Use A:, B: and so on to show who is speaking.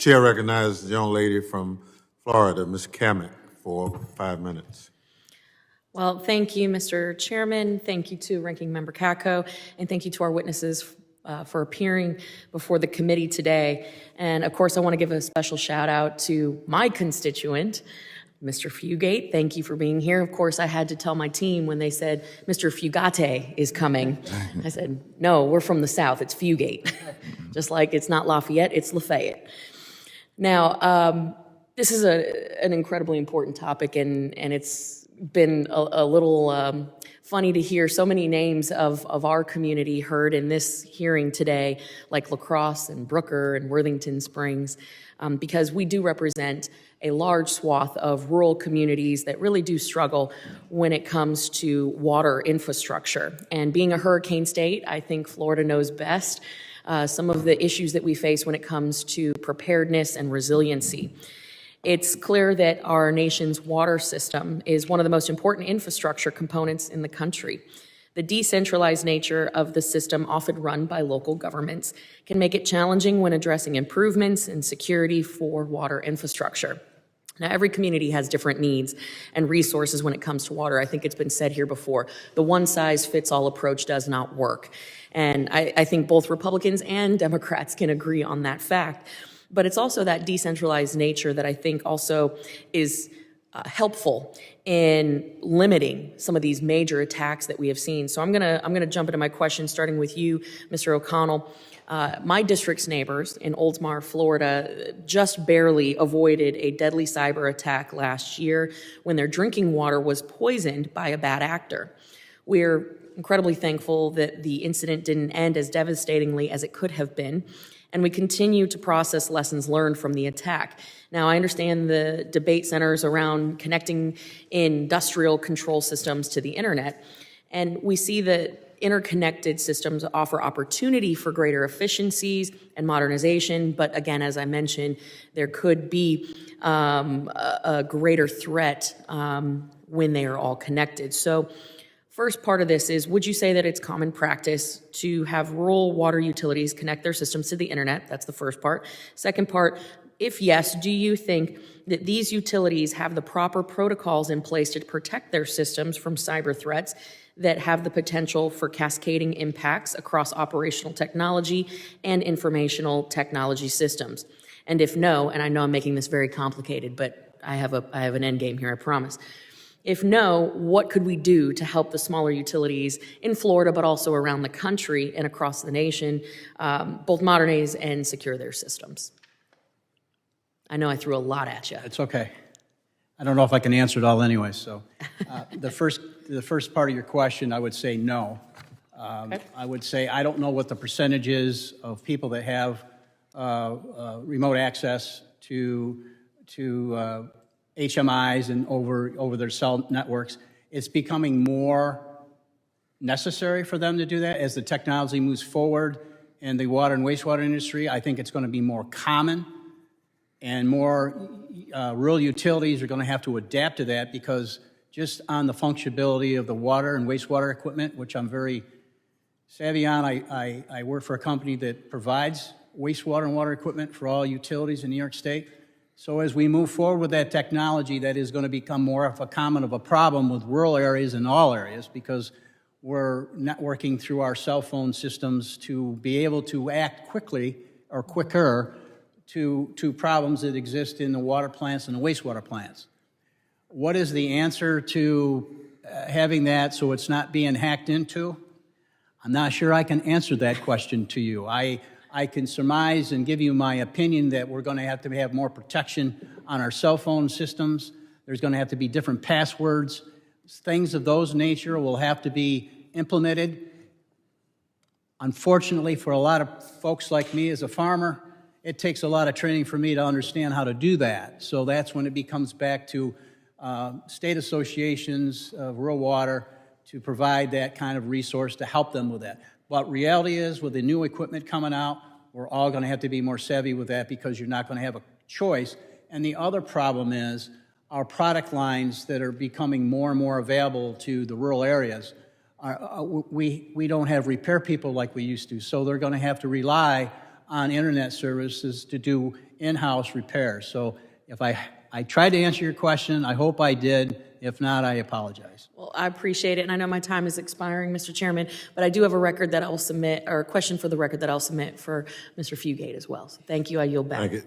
A: chair recognizes the young lady from Florida, Ms. Cammack, for 5 minutes.
B: Well, thank you, Mr. Chairman. Thank you to Ranking Member Katko, and thank you to our witnesses for appearing before the committee today. And of course, I want to give a special shout out to my constituent, Mr. Fugate. Thank you for being here. Of course, I had to tell my team when they said, Mr. Fugate is coming. I said, no, we're from the South, it's Fugate. Just like it's not Lafayette, it's Lafayette. Now, this is an incredibly important topic, and it's been a little funny to hear so many names of our community heard in this hearing today, like La Crosse and Brooker and Worthington Springs, because we do represent a large swath of rural communities that really do struggle when it comes to water infrastructure. And being a hurricane state, I think Florida knows best some of the issues that we face when it comes to preparedness and resiliency. It's clear that our nation's water system is one of the most important infrastructure components in the country. The decentralized nature of the system, often run by local governments, can make it challenging when addressing improvements and security for water infrastructure. Now, every community has different needs and resources when it comes to water. I think it's been said here before, the one-size-fits-all approach does not work. And I think both Republicans and Democrats can agree on that fact. But it's also that decentralized nature that I think also is helpful in limiting some of these major attacks that we have seen. So I'm gonna jump into my question, starting with you, Mr. O'Connell. My district's neighbors in Oldsmar, Florida, just barely avoided a deadly cyber attack last year when their drinking water was poisoned by a bad actor. We're incredibly thankful that the incident didn't end as devastatingly as it could have been, and we continue to process lessons learned from the attack. Now, I understand the debate centers around connecting industrial control systems to the internet, and we see that interconnected systems offer opportunity for greater efficiencies and modernization, but again, as I mentioned, there could be a greater threat when they are all connected. So, first part of this is, would you say that it's common practice to have rural water utilities connect their systems to the internet? That's the first part. Second part, if yes, do you think that these utilities have the proper protocols in place to protect their systems from cyber threats that have the potential for cascading impacts across operational technology and informational technology systems? And if no, and I know I'm making this very complicated, but I have an end game here, I promise. If no, what could we do to help the smaller utilities in Florida, but also around the country and across the nation, both modernize and secure their systems? I know I threw a lot at you.
C: It's okay. I don't know if I can answer it all anyway. So the first part of your question, I would say no. Okay. I would say I don't know what the percentage is of people that have remote access to HMIs and over their cell networks. It's becoming more necessary for them to do that as the technology moves forward in the water and wastewater industry. I think it's going to be more common, and more rural utilities are going to have to adapt to that, because just on the functionality of the water and wastewater equipment, which I'm very savvy on, I work for a company that provides wastewater and water equipment for all utilities in New York State. So as we move forward with that technology, that is going to become more of a common of a problem with rural areas and all areas, because we're networking through our cell phone systems to be able to act quickly or quicker to problems that exist in the water plants and the wastewater plants. What is the answer to having that so it's not being hacked into? I'm not sure I can answer that question to you. I can surmise and give you my opinion that we're going to have more protection on our cell phone systems. There's going to have to be different passwords. Things of those nature will have to be implemented. Unfortunately, for a lot of folks like me as a farmer, it takes a lot of training for me to understand how to do that. So that's when it becomes back to state associations of rural water to provide that kind of resource to help them with that. But reality is, with the new equipment coming out, we're all going to have to be more savvy with that, because you're not going to have a choice. And the other problem is our product lines that are becoming more and more available to the rural areas. We don't have repair people like we used to, so they're going to have to rely on internet services to do in-house repairs. So if I tried to answer your question, I hope I did. If not, I apologize.
B: Well, I appreciate it, and I know my time is expiring, Mr. Chairman, but I do have a record that I will submit, or a question for the record that I'll submit for Mr. Fugate as well. So thank you. I yield back.
A: Thank you.